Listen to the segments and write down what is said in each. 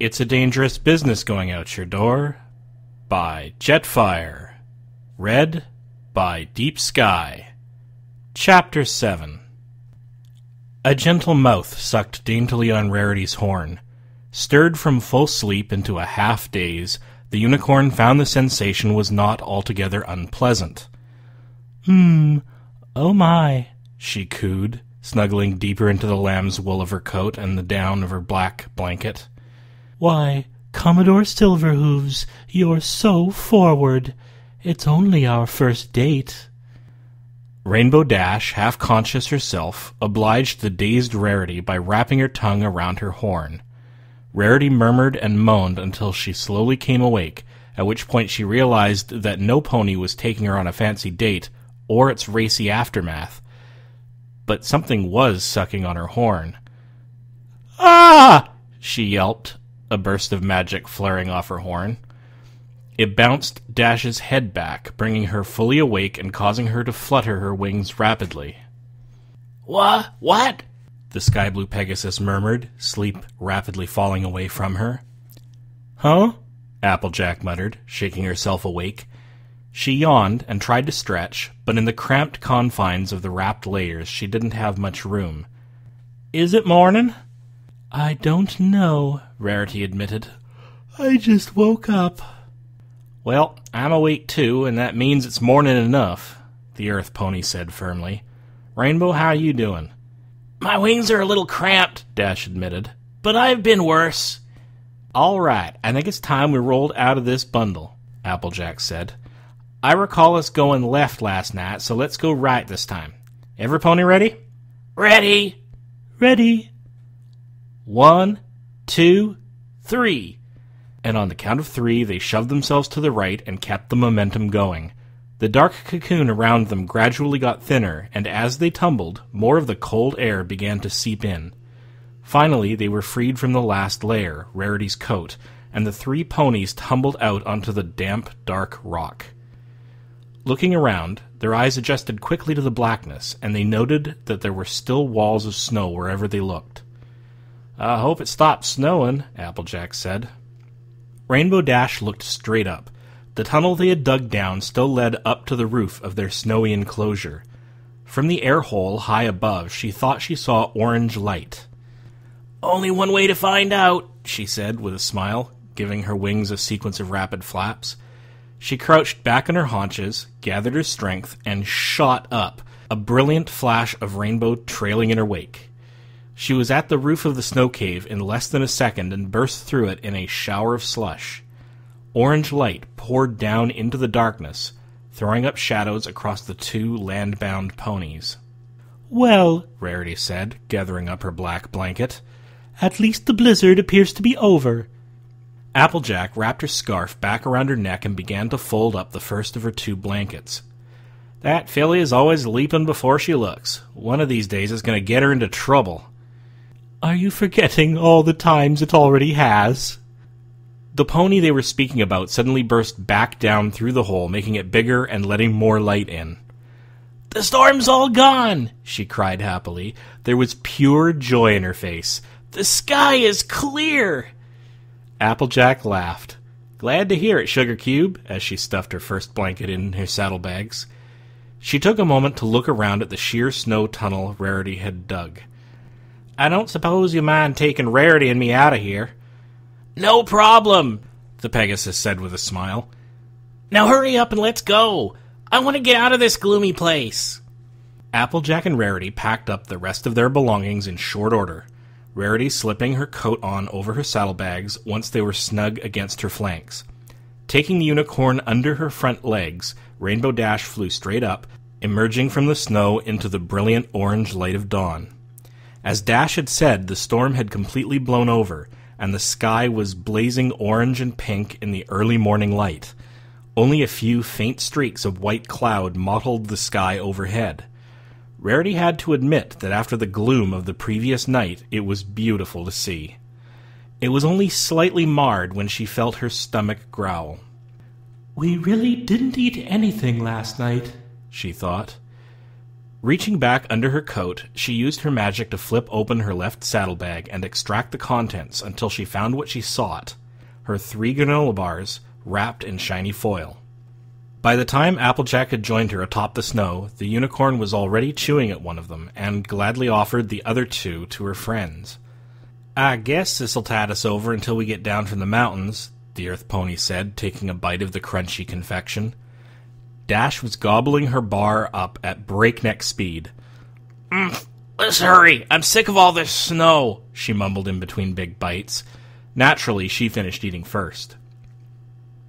It's a Dangerous Business Going Out Your Door by Jetfire. Read by Deep Sky. Chapter 7. A gentle mouth sucked daintily on Rarity's horn. Stirred from full sleep into a half-daze, the unicorn found the sensation was not altogether unpleasant. Oh my, she cooed, snuggling deeper into the lamb's wool of her coat and the down of her black blanket. Why, Commodore Silverhooves, you're so forward. It's only our first date. Rainbow Dash, half conscious herself, obliged the dazed Rarity by wrapping her tongue around her horn. Rarity murmured and moaned until she slowly came awake, at which point she realized that no pony was taking her on a fancy date, or its racy aftermath. But something was sucking on her horn. Ah! She yelped, a burst of magic flaring off her horn. It bounced Dash's head back, bringing her fully awake and causing her to flutter her wings rapidly. What? The sky blue Pegasus murmured, sleep rapidly falling away from her. Huh? Applejack muttered, shaking herself awake. She yawned and tried to stretch, but in the cramped confines of the wrapped layers she didn't have much room. Is it morning? I don't know, Rarity admitted. I just woke up. Well, I'm awake too, and that means it's morning enough, the Earth Pony said firmly. Rainbow, how you doing? My wings are a little cramped, Dash admitted, but I've been worse. All right, I think it's time we rolled out of this bundle, Applejack said. I recall us going left last night, so let's go right this time. Every pony ready? Ready. Ready. 1, 2, 3. And on the count of 3, they shoved themselves to the right and kept the momentum going. The dark cocoon around them gradually got thinner, and as they tumbled, more of the cold air began to seep in. Finally, they were freed from the last layer, Rarity's coat, and the 3 ponies tumbled out onto the damp, dark rock. Looking around, their eyes adjusted quickly to the blackness, and they noted that there were still walls of snow wherever they looked. I hope it stopped snowing, Applejack said. Rainbow Dash looked straight up. The tunnel they had dug down still led up to the roof of their snowy enclosure. From the air hole high above, she thought she saw orange light. Only one way to find out, she said with a smile, giving her wings a sequence of rapid flaps. She crouched back on her haunches, gathered her strength, and shot up, a brilliant flash of rainbow trailing in her wake. She was at the roof of the snow cave in less than a second and burst through it in a shower of slush. Orange light poured down into the darkness, throwing up shadows across the 2 land-bound ponies. Well, Rarity said, gathering up her black blanket, at least the blizzard appears to be over. Applejack wrapped her scarf back around her neck and began to fold up the first of her 2 blankets. That filly is always leaping before she looks. One of these days it's going to get her into trouble. Are you forgetting all the times it already has? The pony they were speaking about suddenly burst back down through the hole, making it bigger and letting more light in. The storm's all gone, she cried happily. There was pure joy in her face. The sky is clear! Applejack laughed. Glad to hear it, Sugar Cube, as she stuffed her first blanket in her saddlebags. She took a moment to look around at the sheer snow tunnel Rarity had dug. I don't suppose you mind taking Rarity and me out of here. No problem, the Pegasus said with a smile. Now hurry up and let's go. I want to get out of this gloomy place. Applejack and Rarity packed up the rest of their belongings in short order, Rarity slipping her coat on over her saddlebags once they were snug against her flanks. Taking the unicorn under her front legs, Rainbow Dash flew straight up, emerging from the snow into the brilliant orange light of dawn. As Dash had said, the storm had completely blown over, and the sky was blazing orange and pink in the early morning light. Only a few faint streaks of white cloud mottled the sky overhead. Rarity had to admit that after the gloom of the previous night, it was beautiful to see. It was only slightly marred when she felt her stomach growl. We really didn't eat anything last night, she thought. Reaching back under her coat, she used her magic to flip open her left saddlebag and extract the contents until she found what she sought, her 3 granola bars wrapped in shiny foil. By the time Applejack had joined her atop the snow, the unicorn was already chewing at one of them and gladly offered the other 2 to her friends. "I guess this'll tide us over until we get down from the mountains," the earth pony said, taking a bite of the crunchy confection. Dash was gobbling her bar up at breakneck speed. Let's hurry! I'm sick of all this snow," she mumbled in between big bites. Naturally, she finished eating first.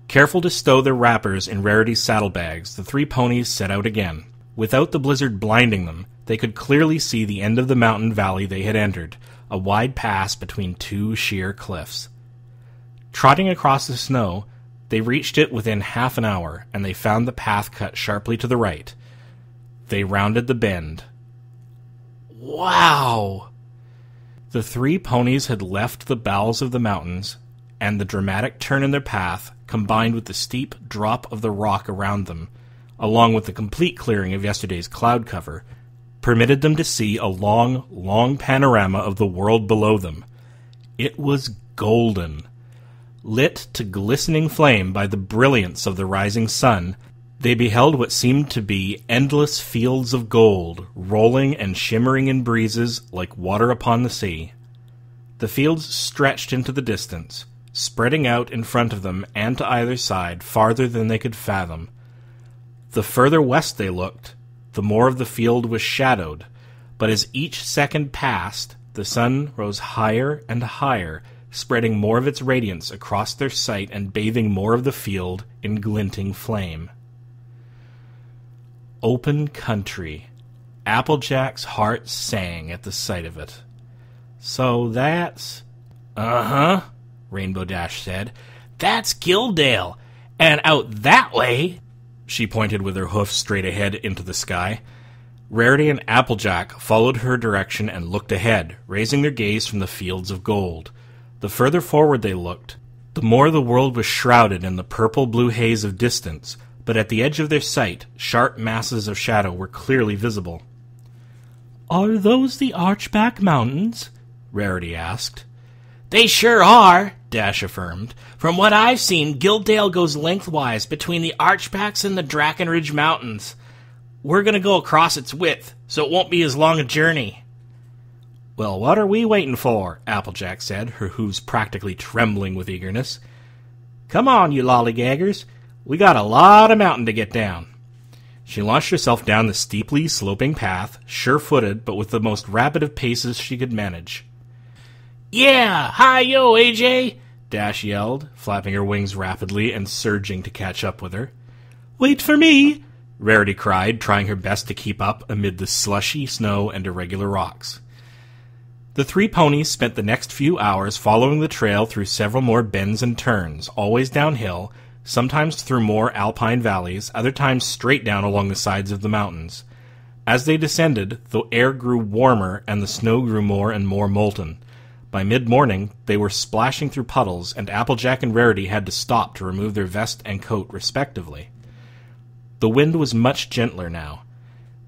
Careful to stow their wrappers in Rarity's saddlebags, the 3 ponies set out again. Without the blizzard blinding them, they could clearly see the end of the mountain valley they had entered, a wide pass between 2 sheer cliffs. Trotting across the snow, they reached it within half an hour, and they found the path cut sharply to the right. They rounded the bend. Wow! The 3 ponies had left the bowels of the mountains, and the dramatic turn in their path, combined with the steep drop of the rock around them, along with the complete clearing of yesterday's cloud cover, permitted them to see a long, long panorama of the world below them. It was golden. Lit to glistening flame by the brilliance of the rising sun, they beheld what seemed to be endless fields of gold, rolling and shimmering in breezes like water upon the sea. The fields stretched into the distance, spreading out in front of them and to either side farther than they could fathom. The further west they looked, the more of the field was shadowed, but as each second passed, the sun rose higher and higher, spreading more of its radiance across their sight and bathing more of the field in glinting flame. Open country. Applejack's heart sang at the sight of it. "So that's—" "Uh-huh," Rainbow Dash said. "That's Gildale, and out that way—" She pointed with her hoof straight ahead into the sky. Rarity and Applejack followed her direction and looked ahead, raising their gaze from the fields of gold. The further forward they looked, the more the world was shrouded in the purple-blue haze of distance, but at the edge of their sight, sharp masses of shadow were clearly visible. "Are those the Archback Mountains?" Rarity asked. "They sure are," Dash affirmed. "From what I've seen, Gildale goes lengthwise between the Archbacks and the Drakenridge Mountains. We're going to go across its width, so it won't be as long a journey." "Well, what are we waiting for?" Applejack said, her hooves practically trembling with eagerness. "Come on, you lollygaggers. We got a lot of mountain to get down." She launched herself down the steeply sloping path, sure-footed but with the most rapid of paces she could manage. "Yeah! Hi-yo, AJ!" Dash yelled, flapping her wings rapidly and surging to catch up with her. "Wait for me!" Rarity cried, trying her best to keep up amid the slushy snow and irregular rocks. The 3 ponies spent the next few hours following the trail through several more bends and turns, always downhill, sometimes through more alpine valleys, other times straight down along the sides of the mountains. As they descended, the air grew warmer and the snow grew more and more molten. By mid-morning, they were splashing through puddles, and Applejack and Rarity had to stop to remove their vest and coat respectively. The wind was much gentler now.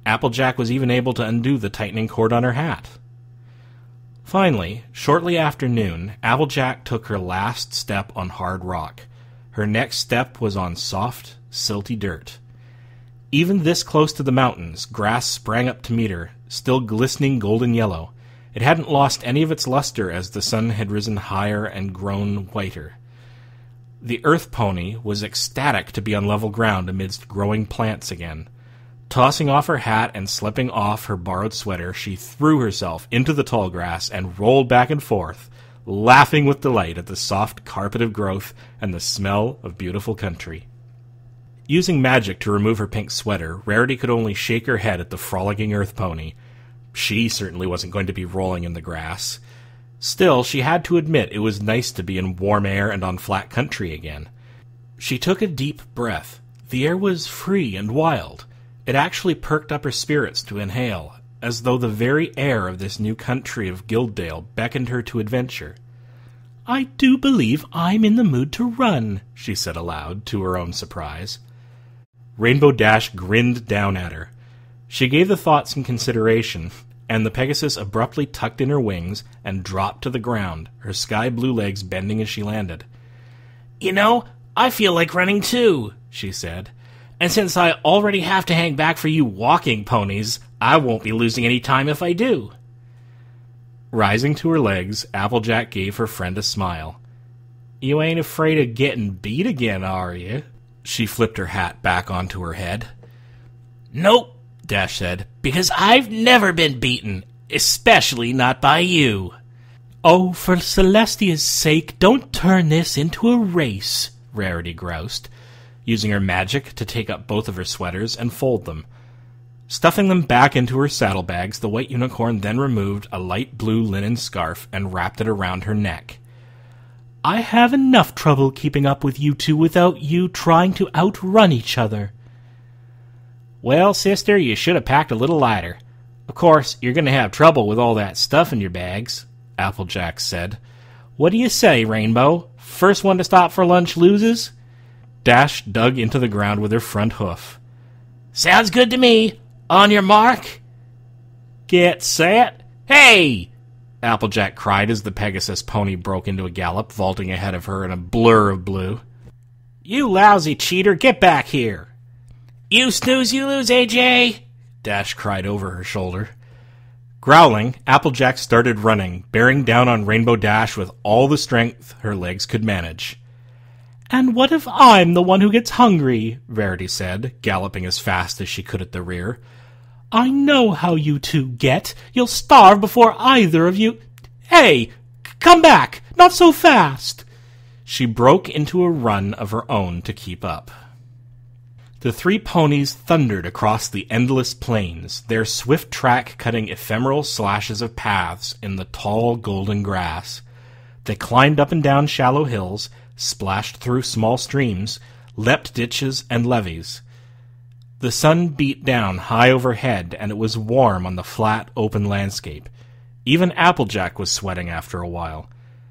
Applejack was even able to undo the tightening cord on her hat. Finally, shortly after noon, Applejack took her last step on hard rock. Her next step was on soft, silty dirt. Even this close to the mountains, grass sprang up to meet her, still glistening golden yellow. It hadn't lost any of its luster as the sun had risen higher and grown whiter. The earth pony was ecstatic to be on level ground amidst growing plants again. Tossing off her hat and slipping off her borrowed sweater, she threw herself into the tall grass and rolled back and forth, laughing with delight at the soft carpet of growth and the smell of beautiful country. Using magic to remove her pink sweater, Rarity could only shake her head at the frolicking earth pony. She certainly wasn't going to be rolling in the grass. Still, she had to admit it was nice to be in warm air and on flat country again. She took a deep breath. The air was free and wild. It actually perked up her spirits to inhale, as though the very air of this new country of Gildale beckoned her to adventure. "I do believe I'm in the mood to run," she said aloud, to her own surprise. Rainbow Dash grinned down at her. She gave the thought some consideration, and the Pegasus abruptly tucked in her wings and dropped to the ground, her sky-blue legs bending as she landed. "You know, I feel like running too," she said. "And since I already have to hang back for you walking ponies, I won't be losing any time if I do." Rising to her legs, Applejack gave her friend a smile. "You ain't afraid of getting beat again, are you?" She flipped her hat back onto her head. "Nope," Dash said, "because I've never been beaten, especially not by you." "Oh, for Celestia's sake, don't turn this into a race," Rarity groused, using her magic to take up both of her sweaters and fold them. Stuffing them back into her saddlebags, the white unicorn then removed a light blue linen scarf and wrapped it around her neck. "I have enough trouble keeping up with you two without you trying to outrun each other." "Well, sister, you should have packed a little lighter. Of course, you're going to have trouble with all that stuff in your bags," Applejack said. "What do you say, Rainbow? First one to stop for lunch loses?" Dash dug into the ground with her front hoof. "Sounds good to me. On your mark. Get set. Hey!" Applejack cried as the Pegasus pony broke into a gallop, vaulting ahead of her in a blur of blue. "You lousy cheater, get back here!" "You snooze, you lose, AJ!" Dash cried over her shoulder. Growling, Applejack started running, bearing down on Rainbow Dash with all the strength her legs could manage. "And what if I'm the one who gets hungry?" Rarity said, galloping as fast as she could at the rear. "I know how you two get. You'll starve before either of you— Hey! Come back! Not so fast!" She broke into a run of her own to keep up. The three ponies thundered across the endless plains, their swift track cutting ephemeral slashes of paths in the tall golden grass. They climbed up and down shallow hills, splashed through small streams, leapt ditches and levees. The sun beat down high overhead, and it was warm on the flat, open landscape. Even Applejack was sweating after a while.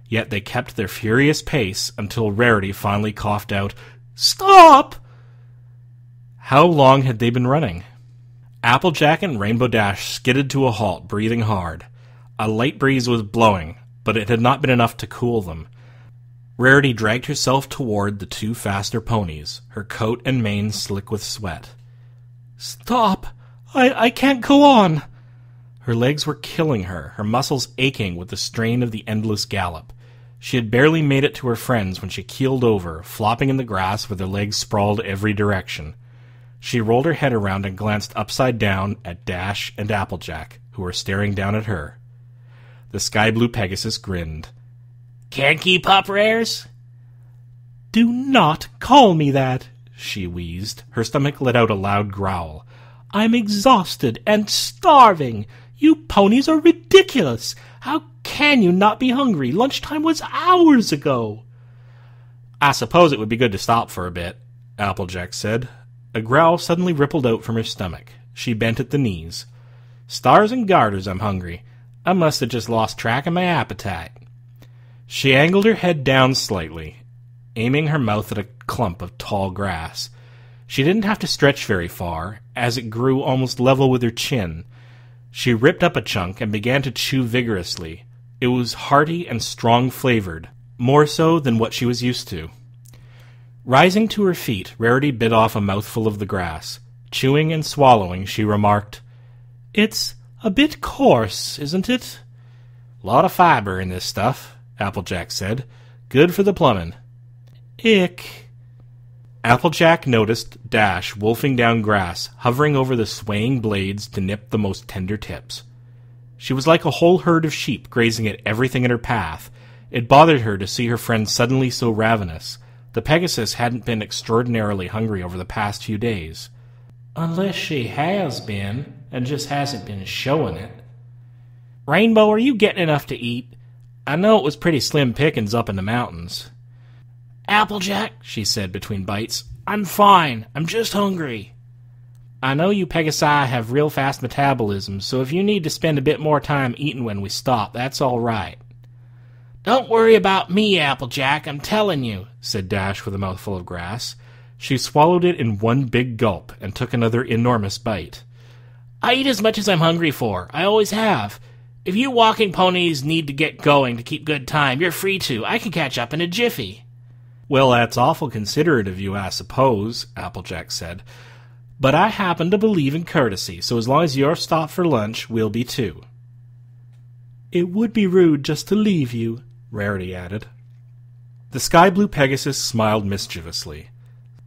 Yet they kept their furious pace until Rarity finally coughed out, "Stop!" How long had they been running? Applejack and Rainbow Dash skidded to a halt, breathing hard. A light breeze was blowing, but it had not been enough to cool them. Rarity dragged herself toward the two faster ponies, her coat and mane slick with sweat. "Stop! I can't go on!" Her legs were killing her, her muscles aching with the strain of the endless gallop. She had barely made it to her friends when she keeled over, flopping in the grass with her legs sprawled every direction. She rolled her head around and glanced upside down at Dash and Applejack, who were staring down at her. The sky-blue Pegasus grinned. "Can't keep up, Rares?" "Do not call me that," she wheezed. Her stomach let out a loud growl. "I'm exhausted and starving. You ponies are ridiculous. How can you not be hungry? Lunchtime was hours ago." "I suppose it would be good to stop for a bit," Applejack said. A growl suddenly rippled out from her stomach. She bent at the knees. "Stars and garters, I'm hungry. I must have just lost track of my appetite." She angled her head down slightly, aiming her mouth at a clump of tall grass. She didn't have to stretch very far, as it grew almost level with her chin. She ripped up a chunk and began to chew vigorously. It was hearty and strong-flavored, more so than what she was used to. Rising to her feet, Rarity bit off a mouthful of the grass. Chewing and swallowing, she remarked, "It's a bit coarse, isn't it?" "Lot of fiber in this stuff," Applejack said. "Good for the plumbing." "Ick." Applejack noticed Dash wolfing down grass, hovering over the swaying blades to nip the most tender tips. She was like a whole herd of sheep grazing at everything in her path. It bothered her to see her friend suddenly so ravenous. The Pegasus hadn't been extraordinarily hungry over the past few days. "Unless she has been, and just hasn't been showing it." "Rainbow, are you getting enough to eat? I know it was pretty slim pickings up in the mountains." "Applejack," she said between bites, "I'm fine. I'm just hungry." "I know you Pegasi have real fast metabolism, so if you need to spend a bit more time eating when we stop, that's all right." "Don't worry about me, Applejack, I'm telling you," said Dash with a mouthful of grass. She swallowed it in one big gulp and took another enormous bite. I eat as much as I'm hungry for. I always have. If you walking ponies need to get going to keep good time, you're free to. I can catch up in a jiffy. Well, that's awful considerate of you, I suppose, Applejack said. But I happen to believe in courtesy, so as long as you're stopped for lunch, we'll be too. It would be rude just to leave you, Rarity added. The sky-blue Pegasus smiled mischievously.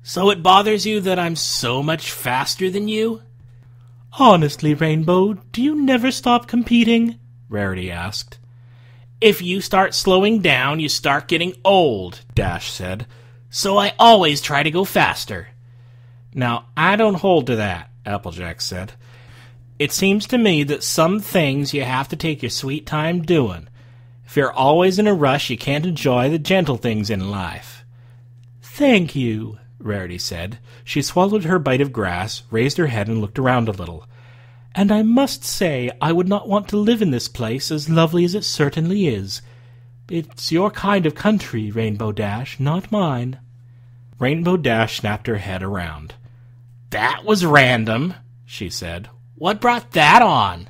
So it bothers you that I'm so much faster than you? Honestly, Rainbow, do you never stop competing? Rarity asked. If you start slowing down, you start getting old, Dash said. So I always try to go faster. Now, I don't hold to that, Applejack said. It seems to me that some things you have to take your sweet time doing. If you're always in a rush, you can't enjoy the gentle things in life. Thank you, Rarity said. She swallowed her bite of grass, raised her head, and looked around a little. And I must say I would not want to live in this place, as lovely as it certainly is. It's your kind of country, Rainbow Dash, not mine. Rainbow Dash snapped her head around. That was random, she said. What brought that on?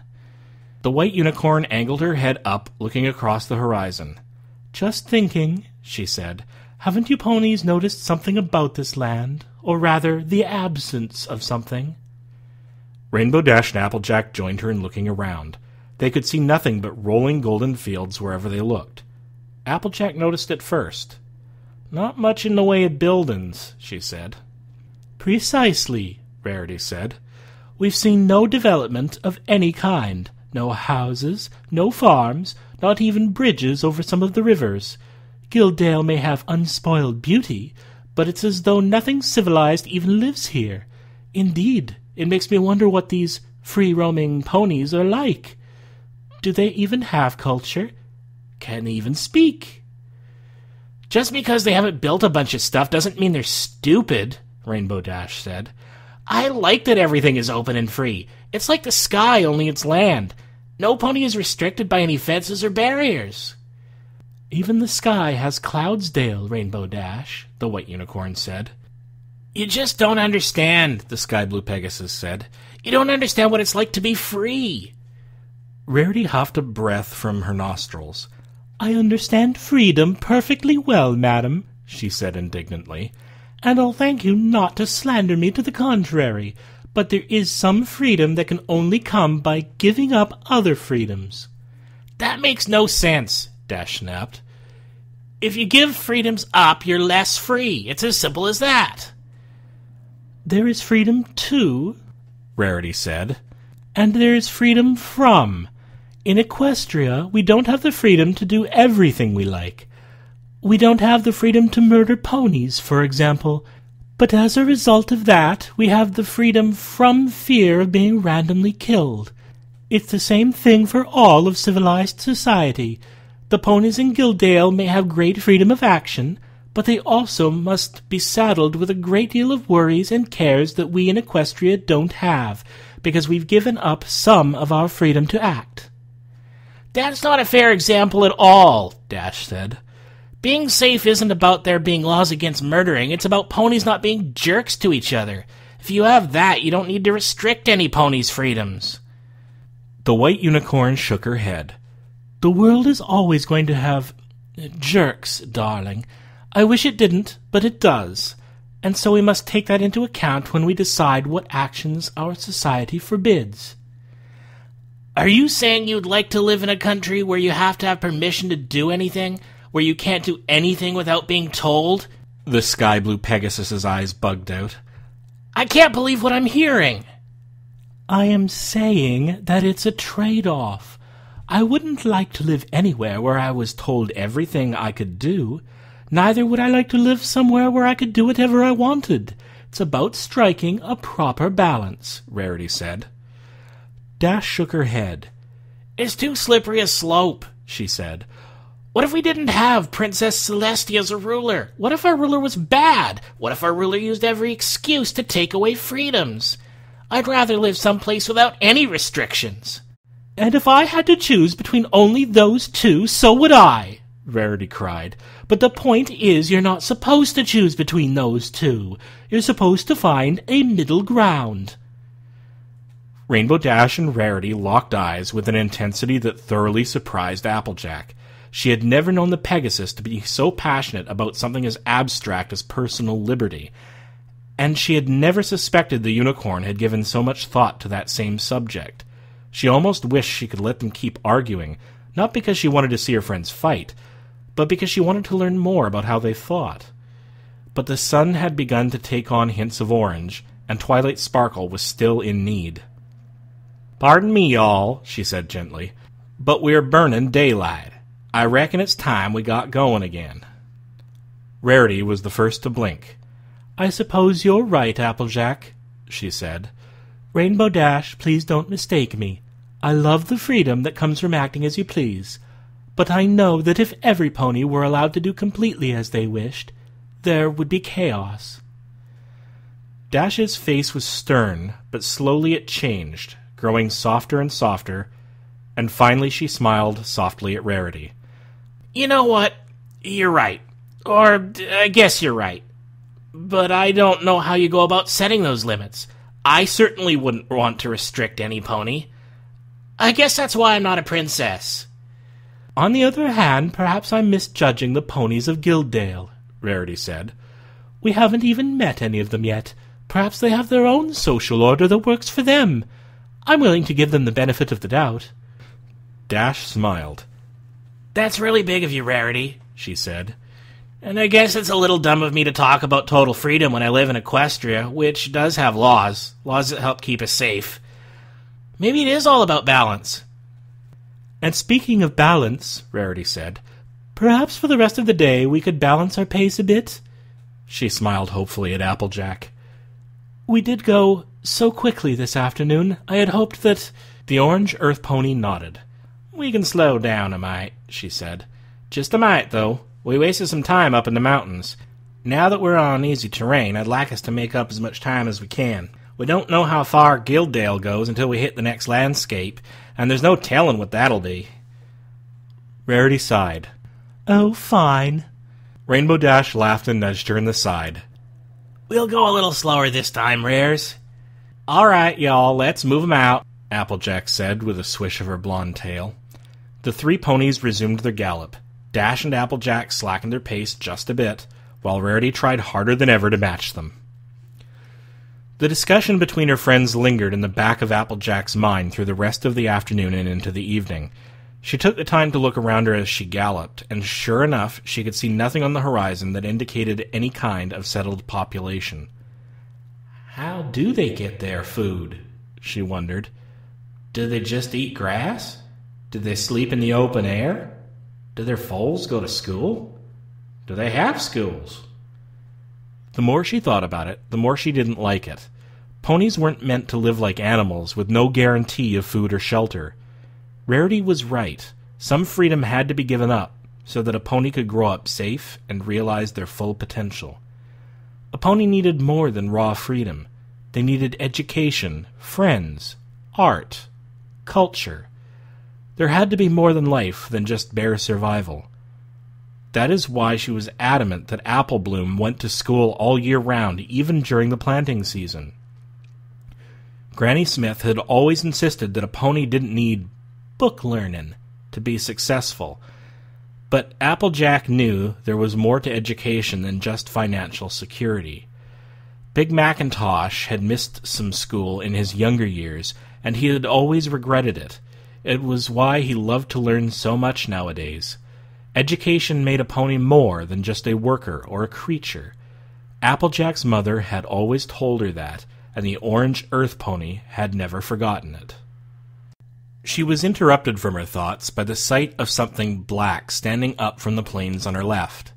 The white unicorn angled her head up, looking across the horizon. Just thinking, she said. Haven't you ponies noticed something about this land? Or rather, the absence of something? Rainbow Dash and Applejack joined her in looking around. They could see nothing but rolling golden fields wherever they looked. Applejack noticed it first. Not much in the way of buildings, she said. Precisely, Rarity said. We've seen no development of any kind. No houses, no farms, not even bridges over some of the rivers. Gildale may have unspoiled beauty, but it's as though nothing civilized even lives here. Indeed, it makes me wonder what these free-roaming ponies are like. Do they even have culture? Can they even speak? Just because they haven't built a bunch of stuff doesn't mean they're stupid, Rainbow Dash said. I like that everything is open and free. It's like the sky, only it's land. No pony is restricted by any fences or barriers. Even the sky has Cloudsdale, Rainbow Dash, the white unicorn said. You just don't understand, the sky-blue Pegasus said. You don't understand what it's like to be free. Rarity huffed a breath from her nostrils. I understand freedom perfectly well, madam, she said indignantly, and I'll thank you not to slander me to the contrary, but there is some freedom that can only come by giving up other freedoms. That makes no sense, Dash snapped. If you give freedoms up, you're less free. It's as simple as that. There is freedom too, Rarity said, and there is freedom from. In Equestria, we don't have the freedom to do everything we like. We don't have the freedom to murder ponies, for example, but as a result of that, we have the freedom from fear of being randomly killed. It's the same thing for all of civilized society. The ponies in Gildale may have great freedom of action, but they also must be saddled with a great deal of worries and cares that we in Equestria don't have, because we've given up some of our freedom to act. That's not a fair example at all, Dash said. Being safe isn't about there being laws against murdering, it's about ponies not being jerks to each other. If you have that, you don't need to restrict any ponies' freedoms. The white unicorn shook her head. The world is always going to have jerks, darling. I wish it didn't, but it does. And so we must take that into account when we decide what actions our society forbids. Are you saying you'd like to live in a country where you have to have permission to do anything? Where you can't do anything without being told? The sky-blue Pegasus's eyes bugged out. I can't believe what I'm hearing. I am saying that it's a trade-off. I wouldn't like to live anywhere where I was told everything I could do. Neither would I like to live somewhere where I could do whatever I wanted. It's about striking a proper balance, Rarity said. Dash shook her head. It's too slippery a slope, she said. What if we didn't have Princess Celestia as a ruler? What if our ruler was bad? What if our ruler used every excuse to take away freedoms? I'd rather live someplace without any restrictions. And if I had to choose between only those two, so would I, Rarity cried. But the point is you're not supposed to choose between those two. You're supposed to find a middle ground. Rainbow Dash and Rarity locked eyes with an intensity that thoroughly surprised Applejack. She had never known the Pegasus to be so passionate about something as abstract as personal liberty, and she had never suspected the unicorn had given so much thought to that same subject. She almost wished she could let them keep arguing, not because she wanted to see her friends fight, but because she wanted to learn more about how they thought. But the sun had begun to take on hints of orange, and Twilight Sparkle was still in need. "Pardon me, y'all," she said gently, "but we're burning daylight. I reckon it's time we got going again." Rarity was the first to blink. "I suppose you're right, Applejack," she said. "Rainbow Dash, please don't mistake me. I love the freedom that comes from acting as you please. But I know that if every pony were allowed to do completely as they wished, there would be chaos." Dash's face was stern, but slowly it changed, growing softer and softer, and finally she smiled softly at Rarity. "You know what? You're right. Or, I guess you're right. But I don't know how you go about setting those limits. I certainly wouldn't want to restrict any pony. I guess that's why I'm not a princess." "On the other hand, perhaps I'm misjudging the ponies of Gildale," Rarity said. "We haven't even met any of them yet. Perhaps they have their own social order that works for them. I'm willing to give them the benefit of the doubt." Dash smiled. "That's really big of you, Rarity," she said. "And I guess it's a little dumb of me to talk about total freedom when I live in Equestria, which does have laws that help keep us safe. Maybe it is all about balance." "And speaking of balance," Rarity said, "perhaps for the rest of the day we could balance our pace a bit?" She smiled hopefully at Applejack. "We did go so quickly this afternoon, I had hoped that—" The orange earth pony nodded. "We can slow down a mite," she said. "Just a mite, though. We wasted some time up in the mountains. Now that we're on easy terrain, I'd like us to make up as much time as we can. We don't know how far Gildale goes until we hit the next landscape, and there's no telling what that'll be." Rarity sighed. "Oh, fine." Rainbow Dash laughed and nudged her in the side. "We'll go a little slower this time, Rares." "All right, y'all, let's move 'em out," Applejack said with a swish of her blonde tail. The three ponies resumed their gallop. Dash and Applejack slackened their pace just a bit, while Rarity tried harder than ever to match them. The discussion between her friends lingered in the back of Applejack's mind through the rest of the afternoon and into the evening. She took the time to look around her as she galloped, and sure enough, she could see nothing on the horizon that indicated any kind of settled population. "How do they get their food?" she wondered. "Do they just eat grass? Do they sleep in the open air? Do their foals go to school? Do they have schools?" The more she thought about it, the more she didn't like it. Ponies weren't meant to live like animals, with no guarantee of food or shelter. Rarity was right. Some freedom had to be given up, so that a pony could grow up safe and realize their full potential. A pony needed more than raw freedom. They needed education, friends, art, culture. There had to be more than life than just bare survival. That is why she was adamant that Apple Bloom went to school all year round, even during the planting season. Granny Smith had always insisted that a pony didn't need book learning to be successful, but Applejack knew there was more to education than just financial security. Big Macintosh had missed some school in his younger years, and he had always regretted it. It was why he loved to learn so much nowadays. Education made a pony more than just a worker or a creature. Applejack's mother had always told her that, and the orange earth pony had never forgotten it. She was interrupted from her thoughts by the sight of something black standing up from the plains on her left.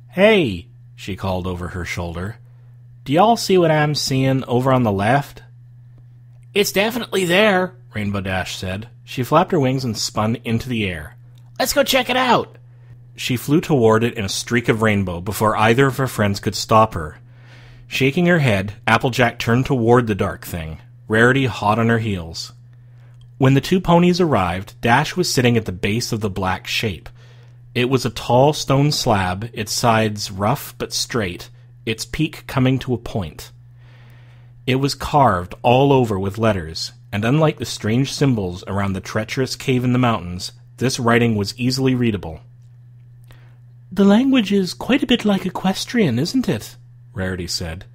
"Hey," she called over her shoulder. "Do y'all see what I'm seeing over on the left?" "It's definitely there," Rainbow Dash said. She flapped her wings and spun into the air. "Let's go check it out." She flew toward it in a streak of rainbow before either of her friends could stop her. Shaking her head, Applejack turned toward the dark thing, Rarity hot on her heels. When the two ponies arrived, Dash was sitting at the base of the black shape. It was a tall stone slab, its sides rough but straight, its peak coming to a point. It was carved all over with letters, and unlike the strange symbols around the treacherous cave in the mountains, this writing was easily readable. "The language is quite a bit like Equestrian, isn't it?" Rarity said.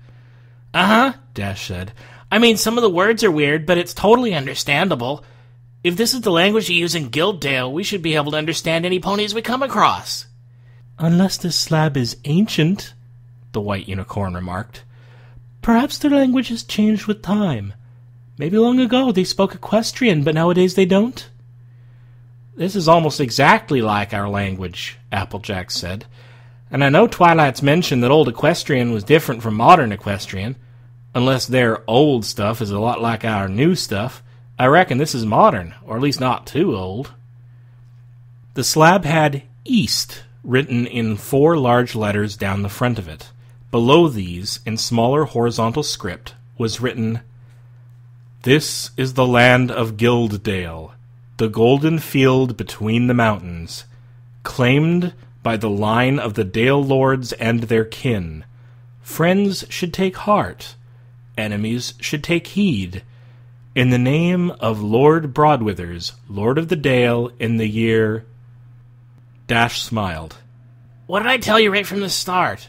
Uh-huh, Dash said. I mean, some of the words are weird, but it's totally understandable. If this is the language you use in Gildale, we should be able to understand any ponies we come across. "Unless this slab is ancient," the white unicorn remarked. "Perhaps their language has changed with time. Maybe long ago they spoke Equestrian, but nowadays they don't." "This is almost exactly like our language," Applejack said. "And I know Twilight's mentioned that old Equestrian was different from modern Equestrian. Unless their old stuff is a lot like our new stuff, I reckon this is modern, or at least not too old." The slab had East written in 4 large letters down the front of it. Below these, in smaller horizontal script, was written, "This is the land of Gildale, the golden field between the mountains, claimed by the line of the Dale lords and their kin. Friends should take heart, enemies should take heed. In the name of Lord Broadwithers, Lord of the Dale, in the year—" Dash smiled. "What did I tell you right from the start?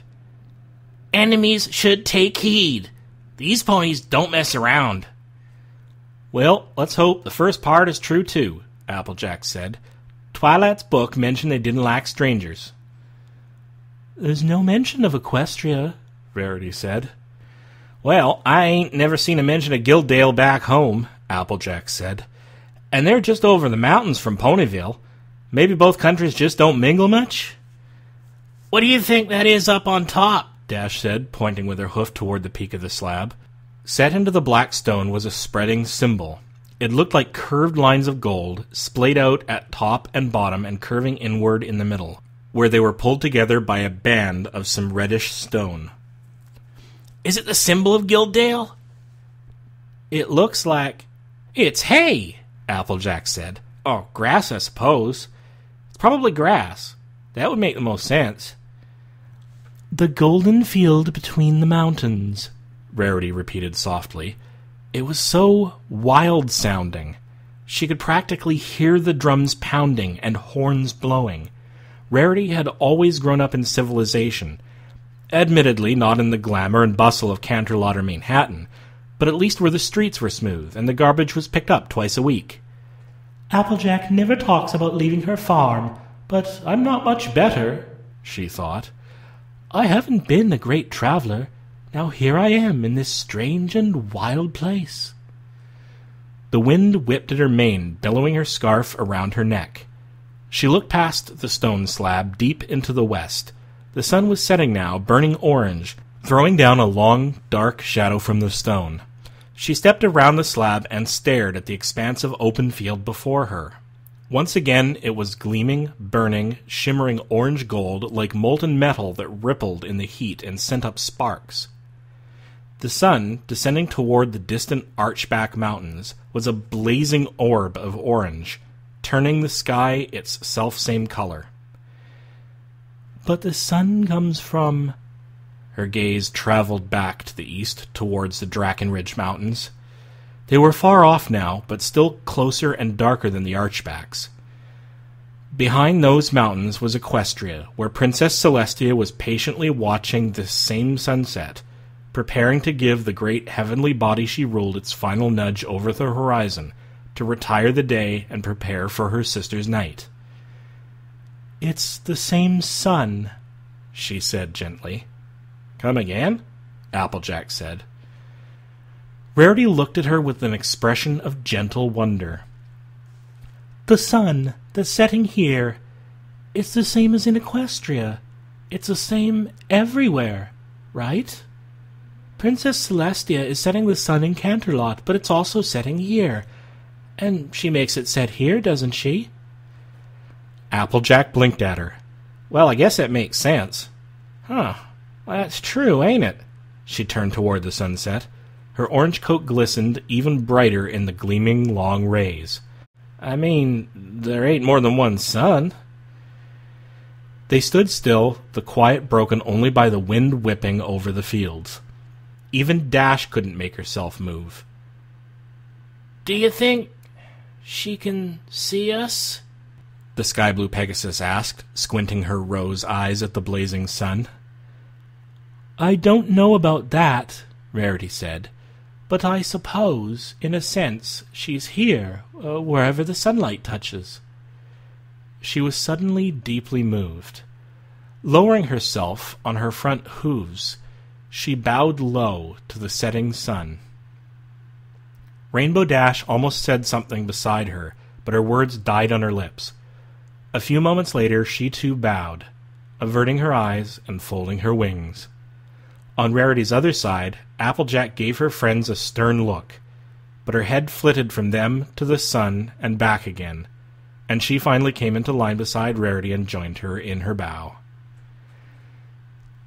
Enemies should take heed. These ponies don't mess around." "Well, let's hope the first part is true, too," Applejack said. "Twilight's book mentioned they didn't like strangers." "There's no mention of Equestria," Rarity said. "Well, I ain't never seen a mention of Gildale back home," Applejack said. "And they're just over the mountains from Ponyville. Maybe both countries just don't mingle much?" "What do you think that is up on top?" Dash said, pointing with her hoof toward the peak of the slab. Set into the black stone was a spreading symbol. It looked like curved lines of gold, splayed out at top and bottom and curving inward in the middle, where they were pulled together by a band of some reddish stone. "Is it the symbol of Gildale?" "It looks like—" "It's hay," Applejack said. "Oh, grass, I suppose. It's probably grass. That would make the most sense." "The golden field between the mountains," Rarity repeated softly. It was so wild-sounding. She could practically hear the drums pounding and horns blowing. Rarity had always grown up in civilization. Admittedly, not in the glamour and bustle of Canterlot or Manhattan, but at least where the streets were smooth and the garbage was picked up twice a week. "Applejack never talks about leaving her farm, but I'm not much better," she thought. "I haven't been a great traveler. Now here I am in this strange and wild place." The wind whipped at her mane, billowing her scarf around her neck. She looked past the stone slab deep into the west. The sun was setting now, burning orange, throwing down a long, dark shadow from the stone. She stepped around the slab and stared at the expanse of open field before her. Once again it was gleaming, burning, shimmering orange gold like molten metal that rippled in the heat and sent up sparks. The sun, descending toward the distant Archback Mountains, was a blazing orb of orange, turning the sky its selfsame color. "But the sun comes from—" Her gaze traveled back to the east towards the Drakenridge Mountains. They were far off now, but still closer and darker than the Archbacks. Behind those mountains was Equestria, where Princess Celestia was patiently watching this same sunset, preparing to give the great heavenly body she ruled its final nudge over the horizon, to retire the day and prepare for her sister's night. "It's the same sun," she said gently. "Come again?" Applejack said. Rarity looked at her with an expression of gentle wonder. "The sun that's setting here, it's the same as in Equestria. It's the same everywhere, right? Princess Celestia is setting the sun in Canterlot, but it's also setting here. And she makes it set here, doesn't she?" Applejack blinked at her. "Well, I guess that makes sense." "Huh. Well, that's true, ain't it?" She turned toward the sunset. Her orange coat glistened even brighter in the gleaming long rays. "I mean, there ain't more than one sun." They stood still, the quiet broken only by the wind whipping over the fields. Even Dash couldn't make herself move. "Do you think she can see us?" the sky blue Pegasus asked, squinting her rose eyes at the blazing sun. "I don't know about that," Rarity said, "but I suppose, in a sense, she's here, wherever the sunlight touches." She was suddenly deeply moved. Lowering herself on her front hooves, she bowed low to the setting sun. Rainbow Dash almost said something beside her, but her words died on her lips. A few moments later she too bowed, averting her eyes and folding her wings. On Rarity's other side, Applejack gave her friends a stern look, but her head flitted from them to the sun and back again, and she finally came into line beside Rarity and joined her in her bow.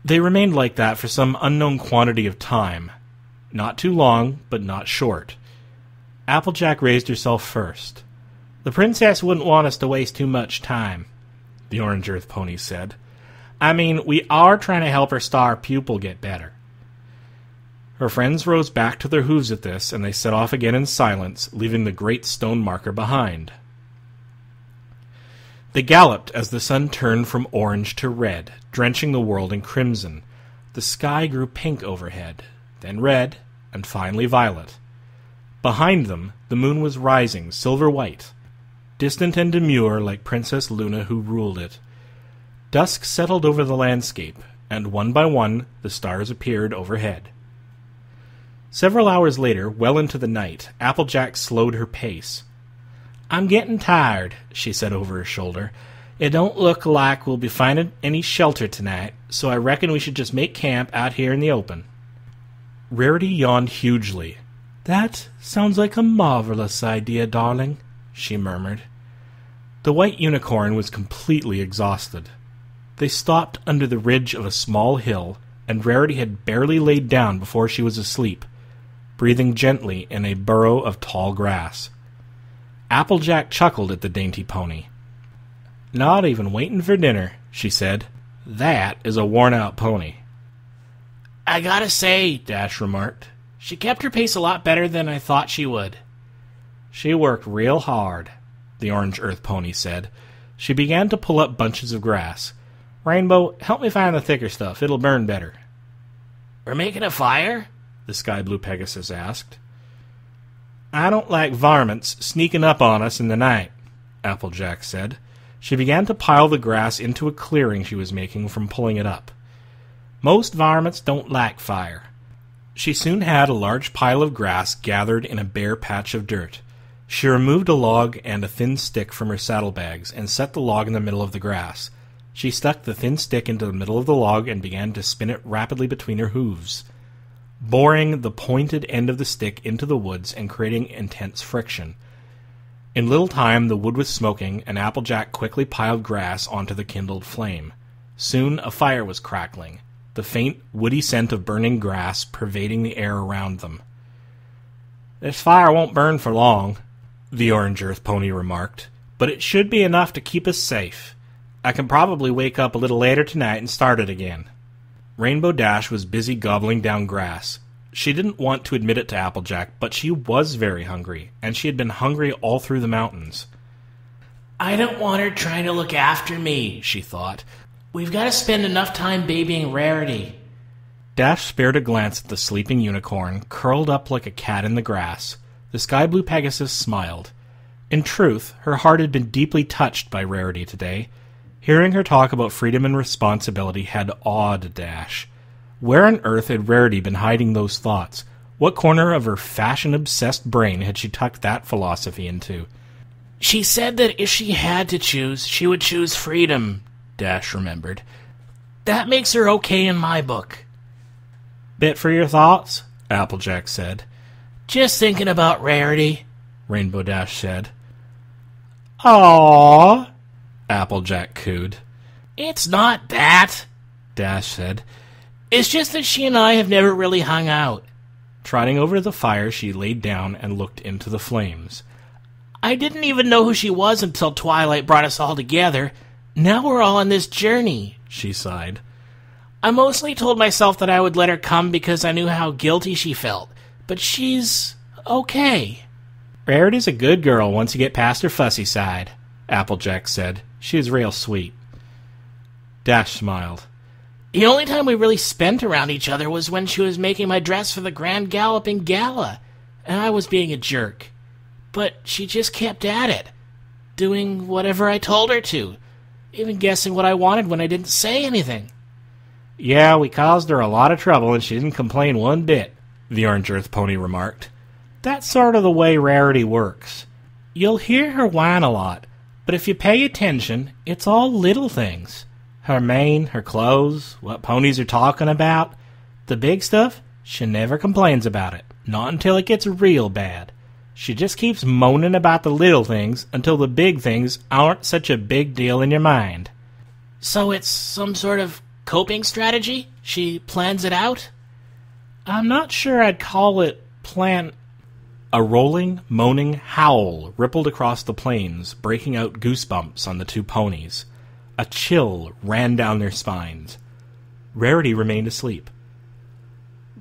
They remained like that for some unknown quantity of time. Not too long, but not short. Applejack raised herself first. "The princess wouldn't want us to waste too much time," the Orange Earth Pony said. "I mean, we are trying to help her star pupil get better." Her friends rose back to their hooves at this, and they set off again in silence, leaving the great stone marker behind. They galloped as the sun turned from orange to red, drenching the world in crimson. The sky grew pink overhead, then red, and finally violet. Behind them, the moon was rising, silver-white, distant and demure like Princess Luna who ruled it. Dusk settled over the landscape, and one by one the stars appeared overhead. Several hours later, well into the night, Applejack slowed her pace. "I'm getting tired," she said over her shoulder. "It don't look like we'll be finding any shelter tonight, so I reckon we should just make camp out here in the open." Rarity yawned hugely. "That sounds like a marvelous idea, darling," she murmured. The white unicorn was completely exhausted. They stopped under the ridge of a small hill, and Rarity had barely laid down before she was asleep, breathing gently in a burrow of tall grass. Applejack chuckled at the dainty pony. "Not even waiting for dinner," she said. "That is a worn-out pony." "I gotta say," Dash remarked, "she kept her pace a lot better than I thought she would." "She worked real hard," the Orange Earth Pony said. She began to pull up bunches of grass. "Rainbow, help me find the thicker stuff. It'll burn better." "We're making a fire?" the Sky Blue Pegasus asked. "I don't like varmints sneaking up on us in the night," Applejack said. She began to pile the grass into a clearing she was making from pulling it up. "Most varmints don't like fire." She soon had a large pile of grass gathered in a bare patch of dirt. She removed a log and a thin stick from her saddlebags and set the log in the middle of the grass. She stuck the thin stick into the middle of the log and began to spin it rapidly between her hooves, boring the pointed end of the stick into the woods and creating intense friction. In little time the wood was smoking, and Applejack quickly piled grass onto the kindled flame. Soon a fire was crackling, the faint, woody scent of burning grass pervading the air around them. "This fire won't burn for long," the Orange Earth Pony remarked, "but it should be enough to keep us safe. I can probably wake up a little later tonight and start it again." Rainbow Dash was busy gobbling down grass. She didn't want to admit it to Applejack, but she was very hungry, and she had been hungry all through the mountains. "I don't want her trying to look after me," she thought. "We've got to spend enough time babying Rarity." Dash spared a glance at the sleeping unicorn, curled up like a cat in the grass. The Sky Blue Pegasus smiled. In truth, her heart had been deeply touched by Rarity today. Hearing her talk about freedom and responsibility had awed Dash. Where on earth had Rarity been hiding those thoughts? What corner of her fashion-obsessed brain had she tucked that philosophy into? "She said that if she had to choose, she would choose freedom," Dash remembered. "That makes her okay in my book." "Bit for your thoughts?" Applejack said. "Just thinking about Rarity," Rainbow Dash said. "Aww," Applejack cooed. "It's not that," Dash said. "It's just that she and I have never really hung out." Trotting over to the fire, she laid down and looked into the flames. "I didn't even know who she was until Twilight brought us all together. Now we're all on this journey," she sighed. I mostly told myself that I would let her come because I knew how guilty she felt. But she's okay. Rarity's a good girl once you get past her fussy side, Applejack said. She was real sweet. Dash smiled. The only time we really spent around each other was when she was making my dress for the Grand Galloping Gala, and I was being a jerk. But she just kept at it, doing whatever I told her to, even guessing what I wanted when I didn't say anything. Yeah, we caused her a lot of trouble and she didn't complain one bit, the Orange Earth pony remarked. That's sort of the way Rarity works. You'll hear her whine a lot, but if you pay attention, it's all little things. Her mane, her clothes, what ponies are talking about. The big stuff, she never complains about it, not until it gets real bad. She just keeps moaning about the little things until the big things aren't such a big deal in your mind. So it's some sort of coping strategy? She plans it out? I'm not sure I'd call it plan... A rolling, moaning howl rippled across the plains, breaking out goosebumps on the two ponies. A chill ran down their spines. Rarity remained asleep.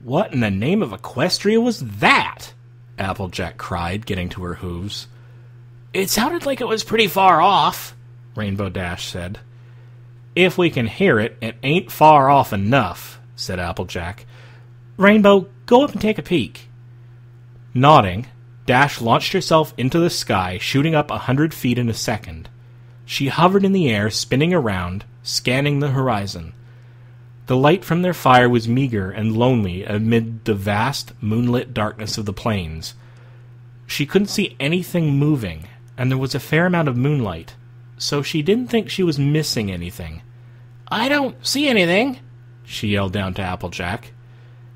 What in the name of Equestria was that? Applejack cried, getting to her hooves. It sounded like it was pretty far off, Rainbow Dash said. If we can hear it, it ain't far off enough, said Applejack. Rainbow, go up and take a peek. Nodding, Dash launched herself into the sky, shooting up 100 feet in a second. She hovered in the air, spinning around, scanning the horizon. The light from their fire was meager and lonely amid the vast, moonlit darkness of the plains. She couldn't see anything moving, and there was a fair amount of moonlight, so she didn't think she was missing anything. I don't see anything, she yelled down to Applejack.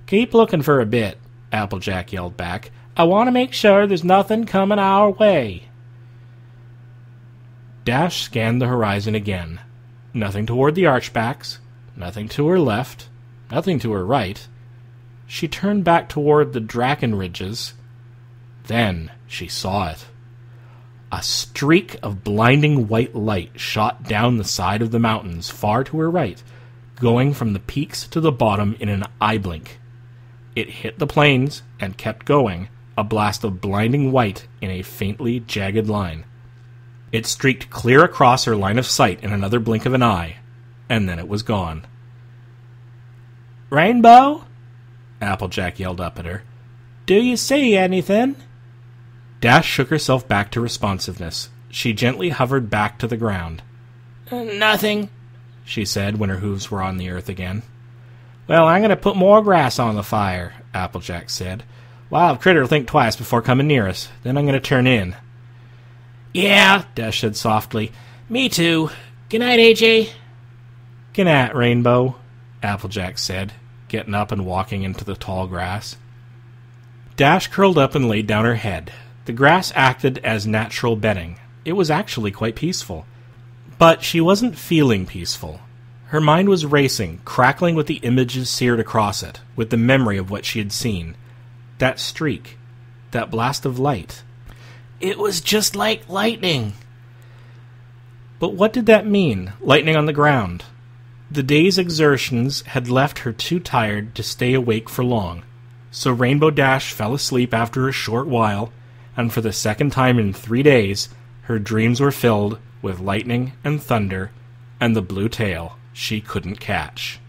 Keep looking for a bit, Applejack yelled back. I want to make sure there's nothing coming our way. Dash scanned the horizon again. Nothing toward the archbacks, nothing to her left, nothing to her right. She turned back toward the Draken Ridges. Then she saw it. A streak of blinding white light shot down the side of the mountains far to her right, going from the peaks to the bottom in an eye blink. It hit the plains and kept going, a blast of blinding white in a faintly jagged line. It streaked clear across her line of sight in another blink of an eye, and then it was gone. "Rainbow?" Applejack yelled up at her. "Do you see anything?" Dash shook herself back to responsiveness. She gently hovered back to the ground. Nothing, she said when her hooves were on the earth again. "Well, I'm going to put more grass on the fire," Applejack said. "Wild critter will think twice before coming near us. Then I'm going to turn in." "Yeah," Dash said softly. "Me too. Good night, AJ." "Good night, Rainbow," Applejack said, getting up and walking into the tall grass. Dash curled up and laid down her head. The grass acted as natural bedding. It was actually quite peaceful. But she wasn't feeling peaceful. Her mind was racing, crackling with the images seared across it, with the memory of what she had seen. That streak. That blast of light. It was just like lightning. But what did that mean, lightning on the ground? The day's exertions had left her too tired to stay awake for long, so Rainbow Dash fell asleep after a short while, and for the second time in 3 days, her dreams were filled with lightning and thunder and the blue tail she couldn't catch.